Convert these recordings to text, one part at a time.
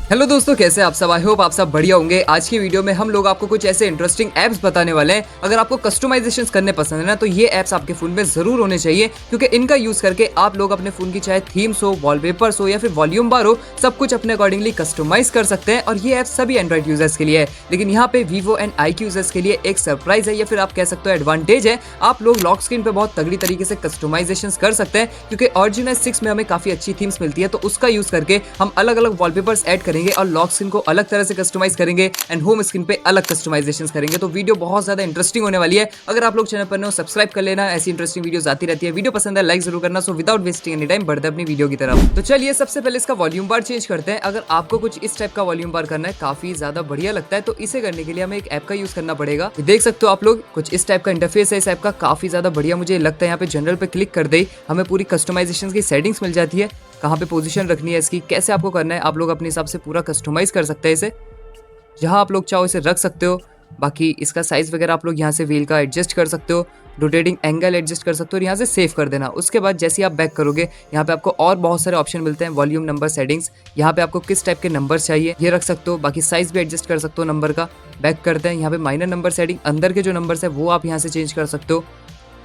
Hello दोस्तों, कैसे आप सब? आई होप आप सब बढ़िया होंगे। आज की वीडियो में हम लोग आपको कुछ ऐसे इंटरेस्टिंग ऐप्स बताने वाले हैं। अगर आपको कस्टमाइजेशंस करने पसंद है ना, तो ये ऐप्स आपके फोन में जरूर होने चाहिए, क्योंकि इनका यूज करके आप लोग अपने फोन की चाहे थीम्स हो, वॉलपेपर्स हो या फिर वॉल्यूम बार हो, सब कुछ अपने अकॉर्डिंगली कस्टमाइज कर सकते हैं। और ये ऐप सभी एंड्रॉइड यूजर्स के लिए है, लेकिन यहाँ पे वीवो एंड IQ यूजर्स के लिए एक सरप्राइज है, या फिर आप कह सकते हो एडवांटेज है। आप लोग लॉक स्क्रीन पे बहुत तगड़ी तरीके से कस्टमाइजेशन कर सकते हैं, क्योंकि ऑरिजिनल 6 में हमें काफी अच्छी थीम्स मिलती है, तो उसका यूज करके हम अलग अलग वॉलपेपर्स ऐड करेंगे और लॉक स्क्रीन को अलग तरह से कस्टमाइज करेंगे एंड होम स्क्रीन पे अलग कस्टमाइजेशंस करेंगे। तो वीडियो बहुत ज्यादा इंटरेस्टिंग होने वाली है। अगर आप लोग चैनल पर नए हो, सब्सक्राइब कर लेना, ऐसी इंटरेस्टिंग वीडियोस आती रहती है। वीडियो पसंद है लाइक जरूर करना। So without wasting any time बढ़ते अपनी वीडियो की तरफ। तो चलिए सबसे पहले इसका वॉल्यूम बार चेंज करते हैं। अगर आपको कुछ इस टाइप का वॉल्यूम बार करना है, काफी ज्यादा बढ़िया लगता है, तो इसे करने के लिए हमें एक ऐप का यूज करना पड़ेगा। देख सकते हो आप लोग, कुछ इस टाइप का इंटरफेस है इस ऐप का, काफी ज्यादा बढ़िया मुझे लगता है। यहाँ पे जनरल पे क्लिक कर दे, हमें पूरी कस्टमाइजेशन की सेटिंग्स मिल जाती है, कहाँ पे पोजीशन रखनी है इसकी, कैसे आपको करना है, आप लोग अपने हिसाब से पूरा कस्टमाइज कर सकते हैं इसे। जहाँ आप लोग चाहो इसे रख सकते हो। बाकी इसका साइज वगैरह आप लोग यहाँ से व्हील का एडजस्ट कर सकते हो, रोटेटिंग एंगल एडजस्ट कर सकते हो और यहाँ से सेव कर देना। उसके बाद जैसे आप बैक करोगे, यहाँ पे आपको और बहुत सारे ऑप्शन मिलते हैं। वॉल्यूम नंबर सेटिंग्स, यहाँ पे आपको किस टाइप के नंबर चाहिए ये रख सकते हो। बाकी साइज भी एडजस्ट कर सकते हो नंबर का। बैक करते हैं, यहाँ पे माइनर नंबर सेटिंग, अंदर के जो नंबर्स है वो आप यहाँ से चेंज कर सकते हो।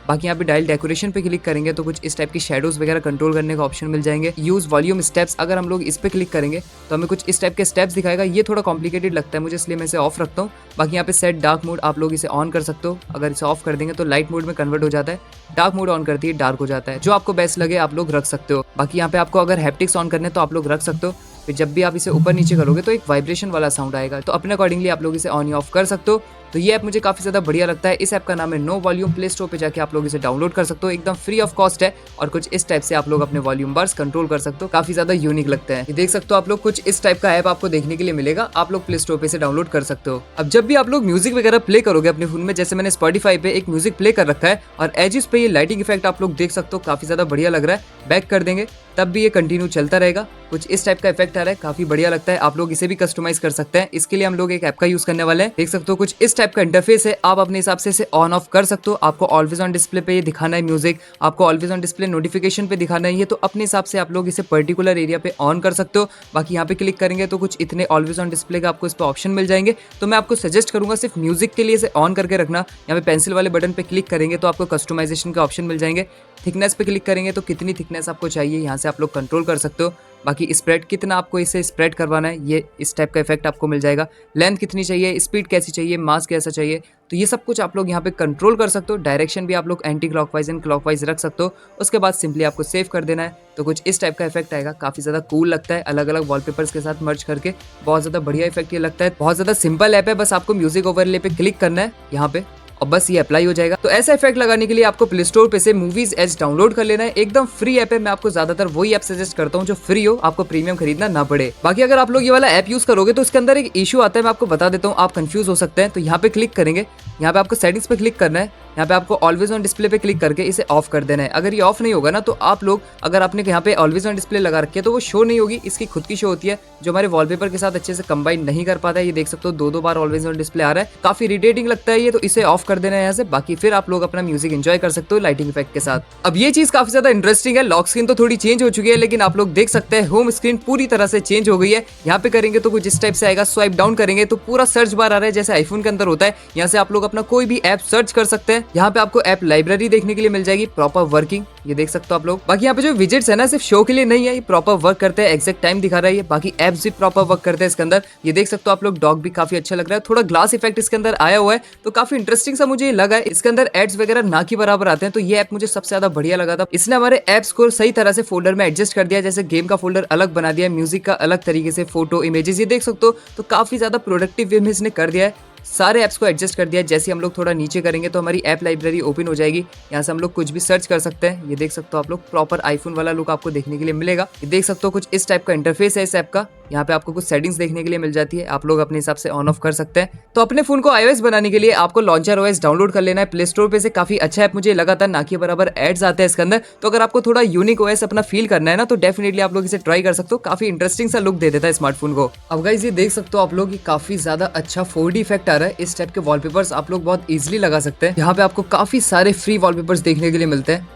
बाकी यहाँ पे डायल डेकोरेशन पे क्लिक करेंगे तो कुछ इस टाइप की शेडोज वगैरह कंट्रोल करने का ऑप्शन मिल जाएंगे। यूज वॉल्यूम स्टेप्स, अगर हम लोग इस पे क्लिक करेंगे तो हमें कुछ इस टाइप के स्टेप्स दिखाएगा। ये थोड़ा कॉम्प्लिकेटेड लगता है मुझे, इसलिए मैं इसे ऑफ रखता हूँ। बाकी यहाँ पे सेट डार्क मोड, आप लोग इसे ऑन कर सकते हो। अगर इसे ऑफ कर देंगे तो लाइट मोड में कन्वर्ट हो जाता है, डार्क मोड ऑन करती है डार्क हो जाता है। जो आपको बेस्ट लगे आप लोग रख सकते हो। बाकी यहाँ पे आपको अगर हैप्टिक्स ऑन करने तो आप लोग रख सकते हो। फिर जब भी आप इसे ऊपर नीचे करोगे तो एक वाइब्रेशन वाला साउंड आएगा, तो अपने अकॉर्डिंगली आप लोग इसे ऑन या ऑफ कर सकते हो। तो ये ऐप मुझे काफी ज्यादा बढ़िया लगता है। इस ऐप का नाम है नो वॉल्यूम। प्ले स्टोर पे जाके आप लोग इसे डाउनलोड कर सकते हो, एकदम फ्री ऑफ कॉस्ट है। और कुछ इस टाइप से आप लोग अपने वॉल्यूम बार्स कंट्रोल कर सकते हो, काफी ज्यादा यूनिक लगता है। ये देख सकते हो आप लोग, कुछ इस टाइप का ऐप आपको देखने के लिए मिलेगा। आप लोग प्ले स्टोर पे से डाउनलोड कर सकते हो। अब जब भी आप लोग म्यूजिक वगैरह प्ले करोगे अपने फोन में, जैसे मैंने स्पॉटिफाई पे एक म्यूजिक प्ले कर रखा है और एजिस पे ये लाइटिंग इफेक्ट आप लोग देख सकते हो, काफी ज्यादा बढ़िया लग रहा है। बैक कर देंगे तब भी ये कंटिन्यू चलता रहेगा। कुछ इस टाइप का इफेक्ट आ रहा है, काफी बढ़िया लगता है। आप लोग इसे भी कस्टमाइज कर सकते हैं। इसके लिए हम लोग एक ऐप का यूज करने वाले हैं। देख सकते हो कुछ इस टाइप का इंटरफेस है, आप अपने हिसाब से इसे ऑन ऑफ कर सकते हो। आपको ऑलवेज ऑन डिस्प्ले पे ये दिखाना है म्यूजिक, आपको ऑलवेज ऑन डिस्प्ले नोटिफिकेशन पे दिखाना है ये, तो अपने हिसाब से आप लोग इसे पर्टिकुलर एरिया पे ऑन कर सकते हो। बाकी यहाँ पे क्लिक करेंगे तो कुछ इतने ऑलवेज ऑन डिस्प्ले का आपको इस पे ऑप्शन मिल जाएंगे। तो मैं आपको सजेस्ट करूंगा सिर्फ म्यूजिक के लिए इसे ऑन करके रखना। यहाँ पे पेंसिल वाले बटन पे क्लिक करेंगे तो आपको कस्टमाइजेशन के ऑप्शन मिल जाएंगे। थिकनेस पे क्लिक करेंगे तो कितनी थिकनेस आपको चाहिए यहाँ से आप लोग कंट्रोल कर सकते हो। बाकी स्प्रेड, कितना आपको इसे स्प्रेड करवाना है, ये इस टाइप का इफेक्ट आपको मिल जाएगा। लेंथ कितनी चाहिए, स्पीड कैसी चाहिए, मास कैसा चाहिए, तो ये सब कुछ आप लोग यहाँ पे कंट्रोल कर सकते हो। डायरेक्शन भी आप लोग एंटी क्लॉकवाइज एंड क्लॉकवाइज रख सकते हो। उसके बाद सिंपली आपको सेव कर देना है, तो कुछ इस टाइप का इफेक्ट आएगा। काफी ज्यादा कूल लगता है, अलग अलग वॉलपेपर्स के साथ मर्ज करके बहुत ज्यादा बढ़िया इफेक्ट ये लगता है। बहुत ज्यादा सिंपल ऐप है, बस आपको म्यूजिक ओवरले पे क्लिक करना है यहाँ पे और बस ये अप्लाई हो जाएगा। तो ऐसा इफेक्ट लगाने के लिए आपको प्ले स्टोर पे से मूवीज एज डाउनलोड कर लेना है। एकदम फ्री ऐप है, मैं आपको ज्यादातर वही ऐप सजेस्ट करता हूँ जो फ्री हो, आपको प्रीमियम खरीदना ना पड़े। बाकी अगर आप लोग ये वाला ऐप यूज करोगे तो इसके अंदर एक इशू आता है, मैं आपको बता देता हूँ, आप कंफ्यूज हो सकते हैं। तो यहाँ पे क्लिक करेंगे, यहाँ पे आपको सेटिंग्स पे क्लिक करना है। यहाँ पे आपको ऑलवेज ऑन डिस्प्ले पे क्लिक करके इसे ऑफ कर देना है। अगर ये ऑफ नहीं होगा ना, तो आप लोग, अगर आपने यहाँ पे ऑलवेज ऑन डिस्प्ले लगा रखी है तो वो शो नहीं होगी, इसकी खुद की शो होती है, जो हमारे वॉलपेपर के साथ अच्छे से कंबाइन नहीं कर पाता है। ये देख सकते हो दो बार ऑलवेज ऑन डिस्प्ले आ रहा है, काफी इरिटेटिंग लगता है ये, तो इसे ऑफ कर देना है यहाँ से। बाकी फिर आप लोग अपना म्यूजिक एंजॉय कर सकते हो लाइटिंग इफेक्ट के साथ। अब ये चीज काफी ज्यादा इंटरेस्टिंग है। लॉक स्क्रीन तो थोड़ी चेंज हो चुकी है, लेकिन आप लोग देख सकते हैं होम स्क्रीन पूरी तरह से चेंज हो गई है। यहाँ पे करेंगे तो कुछ इस टाइप से आएगा। स्वाइप डाउन करेंगे तो पूरा सर्च बार आ रहा है, जैसे आईफोन के अंदर होता है। यहाँ से आप लोग अपना कोई भी ऐप सर्च कर सकते हैं। यहाँ पे आपको ऐप लाइब्रेरी देखने के लिए मिल जाएगी, प्रॉपर वर्किंग, ये देख सकते हो आप लोग। बाकी यहाँ पे जो विजेट्स है ना, सिर्फ शो के लिए नहीं है, ये प्रॉपर वर्क करते हैं, एग्जैक्ट टाइम दिखा रहा है ये। बाकी एप्स भी प्रॉपर वर्क करते हैं इसके अंदर, ये देख सकते हो आप लोग। डॉग भी काफी अच्छा लग रहा है, थोड़ा ग्लास इफेक्ट इसके अंदर आया हुआ है, तो काफी इंटरेस्टिंग सा मुझे लगा है। इसके अंदर एड्स वगैरह ना के बराबर आते हैं, तो ये ऐप मुझे सबसे ज्यादा बढ़िया लगा था। इसने हमारे एप्स को सही तरह से फोल्डर में एडजस्ट कर दिया, जैसे गेम का फोल्डर अलग बना दिया, म्यूजिक का अलग तरीके से, फोटो इमेजेस, ये देख सकते हो। तो काफी ज्यादा प्रोडक्टिव वे में इसने कर दिया है, सारे ऐप्स को एडजस्ट कर दिया। जैसे हम लोग थोड़ा नीचे करेंगे तो हमारी ऐप लाइब्रेरी ओपन हो जाएगी। यहाँ से हम लोग कुछ भी सर्च कर सकते हैं, ये देख सकते हो आप लोग। प्रॉपर आईफोन वाला लुक आपको देखने के लिए मिलेगा। ये देख सकते हो कुछ इस टाइप का इंटरफेस है इस ऐप का। यहाँ पे आपको कुछ सेटिंग्स देखने के लिए मिल जाती है, आप लोग अपने हिसाब से ऑन ऑफ कर सकते हैं। तो अपने फोन को iOS बनाने के लिए आपको लॉन्चर OS डाउनलोड कर लेना है प्ले स्टोर पे से। काफी अच्छा ऐप मुझे लगा था, ना कि बराबर एड्स आते हैं इसके अंदर। तो अगर आपको थोड़ा यूनिक OS अपना फील करना है ना, तो डेफिनेटली आप लोग इसे ट्राई कर सकते हो। काफी इंटरेस्टिंग सा लुक दे देता है स्मार्टफोन को। अब गाइस ये देख सकते हो आप लोग, काफी ज्यादा अच्छा 4D इफेक्ट आ रहा है। इस टाइप के वॉलपेपर्स आप लोग बहुत इजीली लगा सकते हैं। यहाँ पे आपको काफी सारे फ्री वॉलपेपर्स देखने के लिए मिलते हैं,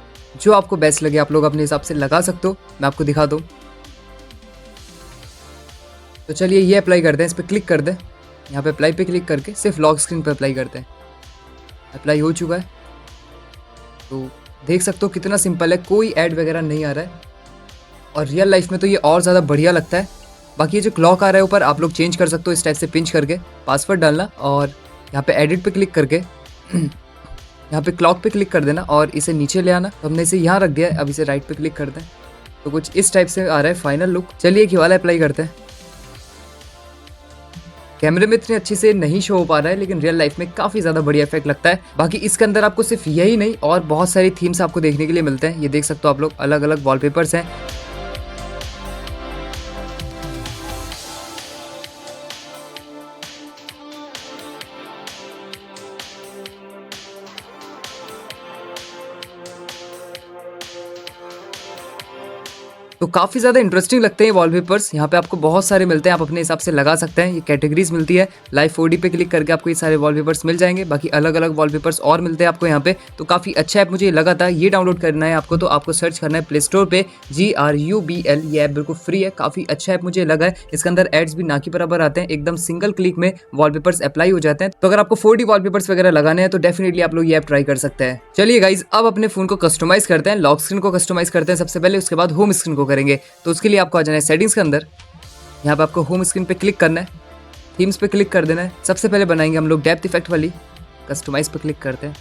जो आपको बेस्ट लगे आप लोग अपने हिसाब से लगा सकते हो। मैं आपको दिखा दूं, तो चलिए ये अप्लाई करते हैं, इस पर क्लिक कर दें। यहाँ पे अप्लाई पे क्लिक करके सिर्फ लॉक स्क्रीन पर अप्लाई करते हैं। अप्लाई हो चुका है, तो देख सकते हो कितना सिंपल है, कोई ऐड वगैरह नहीं आ रहा है और रियल लाइफ में तो ये और ज़्यादा बढ़िया लगता है। बाकी ये जो क्लॉक आ रहा है ऊपर आप लोग चेंज कर सकते हो, इस टाइप से पिंच करके पासवर्ड डालना और यहाँ पे एडिट पे क्लिक करके यहाँ पे क्लॉक पे क्लिक कर देना और इसे नीचे ले आना। तो हमने इसे यहाँ रख दिया है, अब इसे राइट पे क्लिक कर दें तो कुछ इस टाइप से आ रहा है फाइनल लुक। चलिए एक वाला अप्लाई करते हैं। कैमरे में इतनी अच्छी से नहीं शो हो पा रहा है लेकिन रियल लाइफ में काफी ज्यादा बढ़िया इफेक्ट लगता है। बाकी इसके अंदर आपको सिर्फ यही नहीं और बहुत सारी थीम्स आपको देखने के लिए मिलते हैं। ये देख सकते हो आप लोग, अलग अलग वॉलपेपर्स हैं। तो काफ़ी ज़्यादा इंटरेस्टिंग लगते हैं वॉलपेपर्स। यहाँ पे आपको बहुत सारे मिलते हैं, आप अपने हिसाब से लगा सकते हैं। ये कैटेगरीज मिलती है, लाइव 4D पे क्लिक करके आपको ये सारे वॉलपेपर्स मिल जाएंगे। बाकी अलग अलग वॉलपेपर्स और मिलते हैं आपको यहाँ पे। तो काफ़ी अच्छा ऐप मुझे ये लगा था। ये डाउनलोड करना है आपको तो आपको सर्च करना है प्ले स्टोर पे GRUBL। ये ऐप बिल्कुल फ्री है, काफ़ी अच्छा ऐप मुझे लगा है। इसके अंदर एड्स भी ना के बराबर आते हैं, एकदम सिंगल क्लिक में वॉलपेपर्स अप्लाई हो जाते हैं। तो अगर आपको 4D वॉलपेपर्स वगैरह लगाने हैं तो डेफिनेटली आप लोग ये ऐप ट्राई कर सकते हैं। चलिए गाइज, अब अपने फोन को कस्टमाइज करते हैं। लॉक स्क्रीन को कस्टमाइज करते हैं सबसे पहले, उसके बाद होम स्क्रीन को करेंगे। तो उसके लिए आपको आ जाना है सेटिंग्स के अंदर। यहाँ पे आपको होम स्क्रीन पे क्लिक करना है, थीम्स पे क्लिक कर देना है। सबसे पहले बनाएंगे हम लोग डेप्थ इफेक्ट वाली, कस्टमाइज पे क्लिक करते हैं।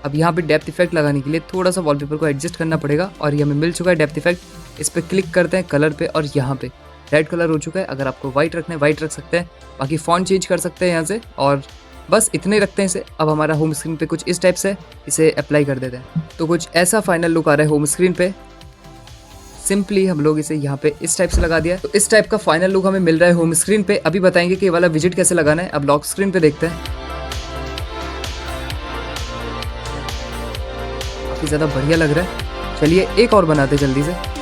अब यहाँ पे डेप्थ इफेक्ट लगाने के लिए थोड़ा सा वॉलपेपर को एडजस्ट करना पड़ेगा और ये हमें मिल चुका है डेप्थ इफेक्ट। इस पे क्लिक करते हैं कलर पे और यहाँ पे रेड कलर हो चुका है। अगर आपको व्हाइट रखना है व्हाइट रख सकते हैं, बाकी फॉन्ट चेंज कर सकते हैं यहाँ से और बस इतने रखते हैं इसे। अब हमारा होम स्क्रीन पे कुछ इस टाइप से इसे अप्लाई कर देते हैं। तो कुछ ऐसा फाइनल लुक आ रहा है होम स्क्रीन पे। सिंपली हम लोग इसे यहाँ पे इस टाइप से लगा दिया। तो इस टाइप का फाइनल लुक हमें मिल रहा है होम स्क्रीन पे। अभी बताएंगे कि ये वाला विजिट कैसे लगाना है। अब लॉक स्क्रीन पे देखते हैं। काफी ज्यादा बढ़िया लग रहा है। चलिए एक और बनाते जल्दी से।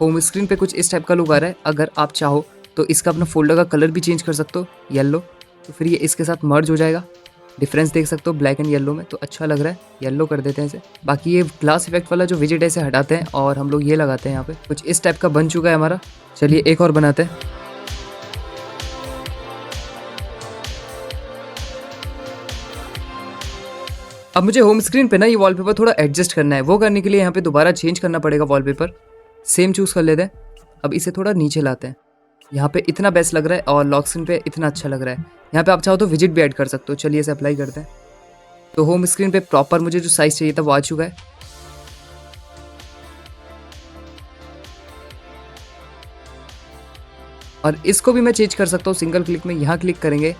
होम स्क्रीन पे कुछ इस टाइप का लुक आ रहा है। अगर आप चाहो तो इसका अपना फोल्डर का कलर भी चेंज कर सकते हो, येलो। तो फिर ये इसके साथ मर्ज हो जाएगा। डिफरेंस देख सकते हो ब्लैक एंड येलो में, तो अच्छा लग रहा है। येलो कर देते हैं इसे। बाकी ये ग्लास इफेक्ट वाला जो विजिट है इसे हटाते हैं और हम लोग ये लगाते हैं यहाँ पे। कुछ इस टाइप का बन चुका है हमारा। चलिए एक और बनाते हैं। अब मुझे होम स्क्रीन पे ना ये वॉलपेपर थोड़ा एडजस्ट करना है। वो करने के लिए यहाँ पे दोबारा चेंज करना पड़ेगा वॉलपेपर। सेम चूज कर लेते हैं। अब इसे थोड़ा नीचे लाते हैं। यहाँ पे इतना बेस्ट लग रहा है और लॉक स्क्रीन पे इतना अच्छा लग रहा है। यहाँ पे आप चाहो तो विजिट भी ऐड कर सकते हो। चलिए इसे अप्लाई करते हैं। तो होम स्क्रीन पे प्रॉपर मुझे जो साइज चाहिए था वो आ चुका है। और इसको भी मैं चेंज कर सकता हूँ सिंगल क्लिक में। यहाँ क्लिक करेंगे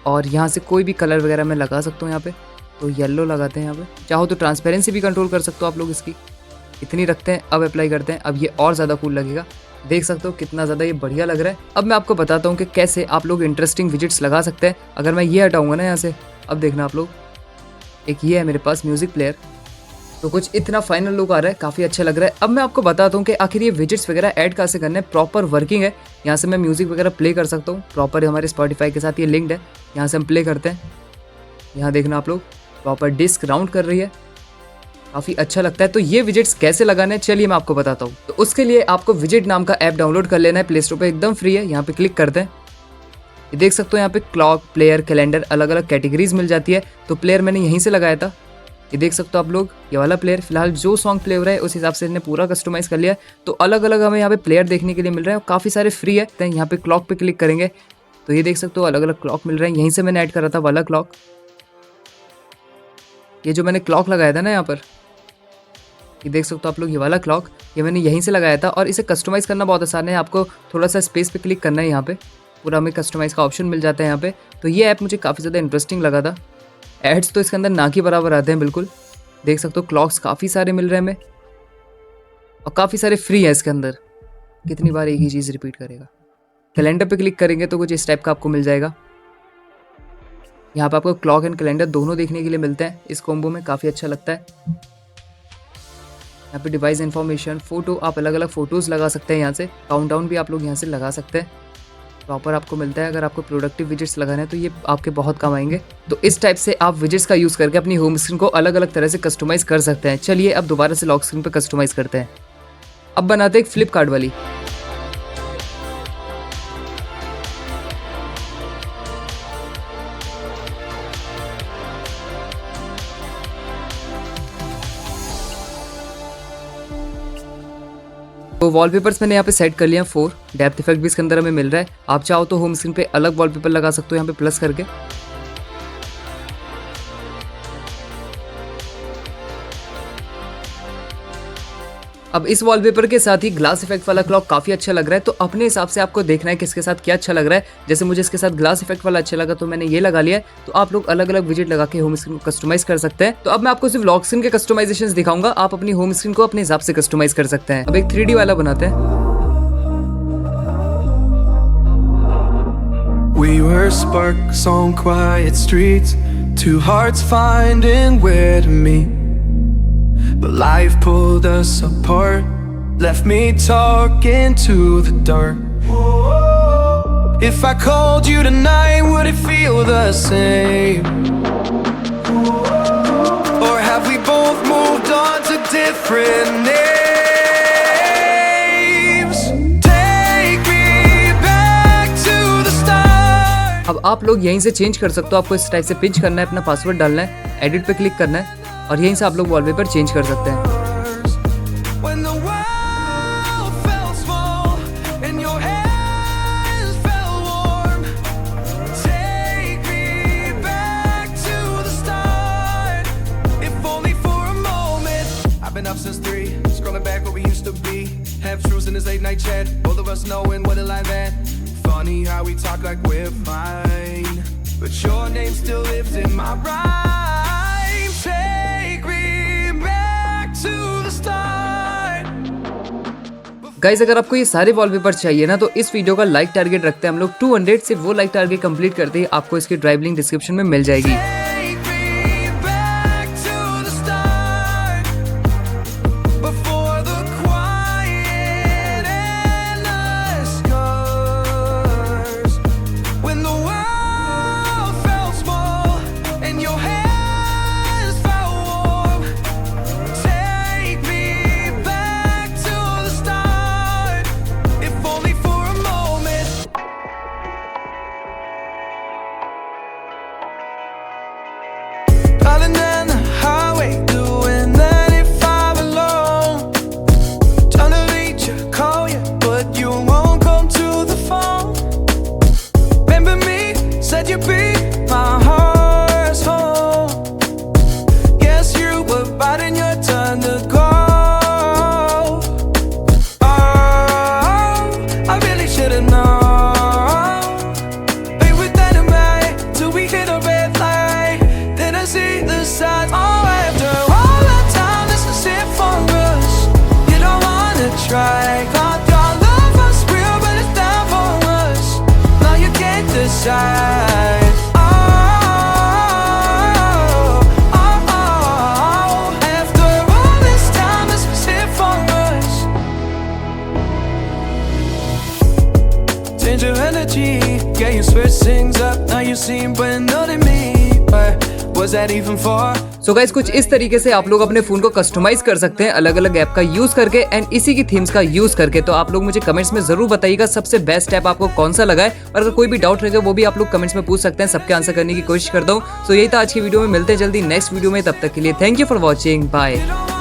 और यहाँ से कोई भी कलर वगैरह मैं लगा सकता हूँ यहाँ पे। तो येलो लगाते हैं यहाँ पे। चाहो तो ट्रांसपेरेंसी भी कंट्रोल कर सकते हो आप लोग इसकी। इतनी रखते हैं। अब अप्लाई करते हैं। अब ये और ज़्यादा कूल लगेगा। देख सकते हो कितना ज़्यादा ये बढ़िया लग रहा है। अब मैं आपको बताता हूँ कि कैसे आप लोग इंटरेस्टिंग विजिट्स लगा सकते हैं। अगर मैं ये हटाऊंगा ना यहाँ से, अब देखना आप लोग, एक ये है मेरे पास म्यूज़िक प्लेयर। तो कुछ इतना फाइनल लुक आ रहा है, काफ़ी अच्छा लग रहा है। अब मैं आपको बताता हूँ कि आखिर ये विजिट्स वगैरह ऐड कैसे करने हैं। प्रॉपर वर्किंग है। यहाँ से मैं म्यूज़िक वगैरह प्ले कर सकता हूँ। प्रॉपर हमारे स्पॉटिफाई के साथ ये लिंक्ड है। यहाँ से हम प्ले करते हैं। यहाँ देखना आप लोग, प्रॉपर डिस्क राउंड कर रही है। काफ़ी अच्छा लगता है। तो ये विजिट्स कैसे लगाने हैं चलिए मैं आपको बताता हूँ। तो उसके लिए आपको विजिट नाम का ऐप डाउनलोड कर लेना है प्ले स्टोर पे, एकदम फ्री है। यहाँ पे क्लिक करते हैं। ये देख सकते हो यहाँ पे क्लॉक, प्लेयर, कैलेंडर, अलग अलग कैटेगरीज मिल जाती है। तो प्लेयर मैंने यहीं से लगाया था। ये देख सकते हो आप लोग, ये वाला प्लेयर फिलहाल जो सॉन्ग प्ले हो रहा है उस हिसाब से इसने पूरा कस्टमाइज कर लिया है। तो अलग अलग हमें यहाँ पे प्लेयर देखने के लिए मिल रहे हैं और काफ़ी सारे फ्री है। तो यहाँ पे क्लॉक पे क्लिक करेंगे तो ये देख सकते हो अलग अलग क्लॉक मिल रहे हैं। यहीं से मैंने ऐड करा था वाला क्लॉक। ये जो मैंने क्लॉक लगाया था ना यहाँ पर, ये देख सकते हो आप लोग, ये वाला क्लॉक ये मैंने यहीं से लगाया था। और इसे कस्टमाइज करना बहुत आसान है। आपको थोड़ा सा स्पेस पे क्लिक करना है। यहाँ पे पूरा हमें कस्टमाइज का ऑप्शन मिल जाता है यहाँ पे। तो ये ऐप मुझे काफ़ी ज़्यादा इंटरेस्टिंग लगा था। एड्स तो इसके अंदर ना के बराबर आते हैं बिल्कुल। देख सकते हो क्लॉक्स काफ़ी सारे मिल रहे हैं हमें और काफ़ी सारे फ्री है इसके अंदर। कितनी बार एक ही चीज़ रिपीट करेगा। कैलेंडर पे क्लिक करेंगे तो कुछ इस टाइप का आपको मिल जाएगा। यहाँ पे आपको क्लॉक एंड कैलेंडर दोनों देखने के लिए मिलते हैं। इस कॉम्बो में काफ़ी अच्छा लगता है। यहाँ पे डिवाइस इन्फॉर्मेशन, फोटो, आप अलग अलग फोटोज़ लगा सकते हैं यहाँ से। काउंटडाउन भी आप लोग यहाँ से लगा सकते हैं, प्रॉपर आपको मिलता है। अगर आपको प्रोडक्टिव विजेट्स लगाने हैं तो ये आपके बहुत काम आएंगे। तो इस टाइप से आप विजेट्स का यूज़ करके अपनी होम स्क्रीन को अलग अलग तरह से कस्टमाइज़ कर सकते हैं। चलिए अब दोबारा से लॉक स्क्रीन पर कस्टमाइज़ करते हैं। अब बनाते हैं एक फ्लिपकार्ट वाली। तो वॉलपेपर्स मैंने यहाँ पे सेट कर लिया 4। डेप्थ इफेक्ट भी इसके अंदर हमें मिल रहा है। आप चाहो तो होम स्क्रीन पे अलग वॉलपेपर लगा सकते हो यहाँ पे प्लस करके। अब इस वॉलपेपर के साथ ही ग्लास इफेक्ट वाला क्लॉक काफी अच्छा लग रहा है। तो अपने हिसाब से आपको देखना है किसके साथ क्या अच्छा लग रहा है। जैसे मुझे इसके साथ ग्लास इफेक्ट वाला अच्छा लगा तो मैंने ये लगा लिया है। तो आप लोग अलग अलग विजेट लगा के होम स्क्रीन को कस्टमाइज कर सकते हैं। तो अब मैं आपको सिर्फ लॉक स्क्रीन के कस्टमाइजेशन दिखाऊंगा, आप अपनी होम स्क्रीन को अपने हिसाब से कस्टमाइज कर सकते हैं। अब एक 3D वाला बनाते हैं। We were sparks on quiet streets, two hearts finding where to meet. But life pulled us apart, left me talking to the dark. If I called you tonight, would it feel the same? Or have we both moved on to different names? अब आप लोग यहीं से change कर सकते हो। आपको इस टाइप से पिंच करना है, अपना पासवर्ड डालना है, एडिट पे क्लिक करना है और यहीं से आप लोग वॉलपेपर चेंज कर सकते हैं। Up since 3, scrolling back where we used to be. Have truths in this late night chat, both of us knowing what it like that. Funny how we talk like we're fine, but your name still lives in my rhyme. Take me back to the start. Guys अगर आपको ये सारे wallpaper चाहिए ना तो इस video का like target रखते हैं हम लोग 200। सिर्फ वो लाइक टारगेट कंप्लीट करते ही आपको इसकी ड्राइव लिंक डिस्क्रिप्शन में मिल जाएगी। Change your energy, yeah, you switch things up. Now you seem brand new to me, but was that even for? So guys कुछ इस तरीके से आप लोग अपने फोन को कस्टमाइज कर सकते हैं अलग अलग ऐप का यूज करके एंड इसी की थीम्स का यूज करके। तो आप लोग मुझे कमेंट्स में जरूर बताइएगा सबसे बेस्ट ऐप आपको कौन सा लगा है, और अगर कोई भी डाउट रहेगा वो भी आप लोग कमेंट्स में पूछ सकते हैं, सबके आंसर करने की कोशिश करता हूँ। सो यही था आज की वीडियो में, मिलते हैं जल्दी नेक्स्ट वीडियो में, तब तक के लिए thank you for watching, bye.